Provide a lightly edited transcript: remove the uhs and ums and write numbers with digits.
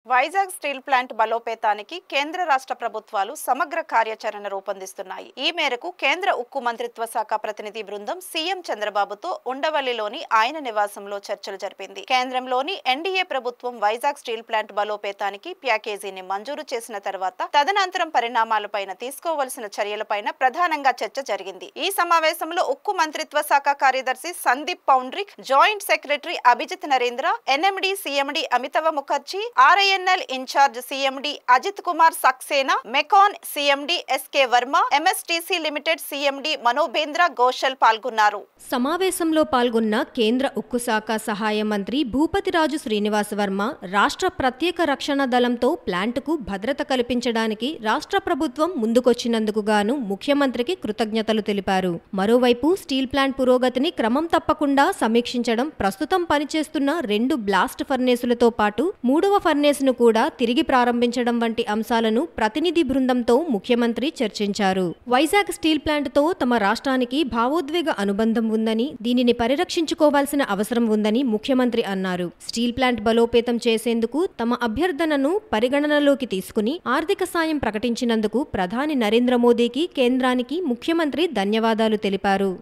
Vizag steel plant బలోపేతానికి కేంద్ర రాష్ట్ర ప్రభుత్వాలు సమగ్ర కార్యాచరణ రూపొందిస్తున్నాయి. ఈ మేరకు కేంద్ర ఉక్కు మంత్రిత్వ శాఖ ప్రతినిధి బృందం సీఎం చంద్రబాబుతో ఉండవల్లిలోని ఆయన నివాసంలో చర్చలు జరిపింది. కేంద్రంలోని ఎన్డీఏ ప్రభుత్వం వైజాగ్ స్టీల్ ప్లాంట్ బలోపేతానికి ప్యాకేజీని మంజూరు చేసిన తర్వాత తదనంతరం పరిణామాలపైన తీసుకోవలసిన చర్యలపైన ప్రధానంగా చర్చ జరిగింది. ఈ సమావేశంలో ఉక్కు మంత్రిత్వ శాఖ కార్యదర్శి Sandeep Poundrik, joint secretary Abhijit Narendra, NMD CMD Amitava Mukherjee, RINL in charge CMD Ajit Kumar Saxena, MECON CMD SK Varma, MSTC limited CMD Manobendra Ghoshal పాల్గొన్నారు. సమావేశంలో పాల్గొన్న కేంద్ర ఉక్కు శాఖ సహాయ మంత్రి భూపతిరాజు శ్రీనివాస్ వర్మ రాష్ట్ర ప్రత్యేక రక్షణ దళంతో ప్లాంటుకు భద్రత కల్పించడానికి రాష్ట్ర ప్రభుత్వం ముందుకొచ్చినందుకు గాను ముఖ్యమంత్రికి కృతజ్ఞతలు తెలిపారు. మరోవైపు స్టీల్ ప్లాంట్ పురోగతిని క్రమం తప్పకుండా సమీక్షించడం, ప్రస్తుతం పనిచేస్తున్న 2 బ్లాస్ట్ ఫర్నేసులతో పాటు 3వ ఫర్నేసును కూడా తిరిగి ప్రారంభించడం వంటి అంశాలను ప్రతినిధి బృందంతో ముఖ్యమంత్రి చర్చించారు. వైజాగ్ స్టీల్ ప్లాంట్తో తమ రాష్ట్రానికి భావోద్వేగ అనుబంధం ఉందని, దీనిని పరిరక్షించుకోవాల్సిన అవసరం ఉందని ముఖ్యమంత్రి అన్నారు. స్టీల్ ప్లాంట్ బలోపేతం చేసేందుకు తమ అభ్యర్థనను పరిగణనలోకి తీసుకుని ఆర్థిక సాయం ప్రకటించినందుకు ప్రధాని నరేంద్ర మోదీకి, కేంద్రానికి ముఖ్యమంత్రి ధన్యవాదాలు తెలిపారు.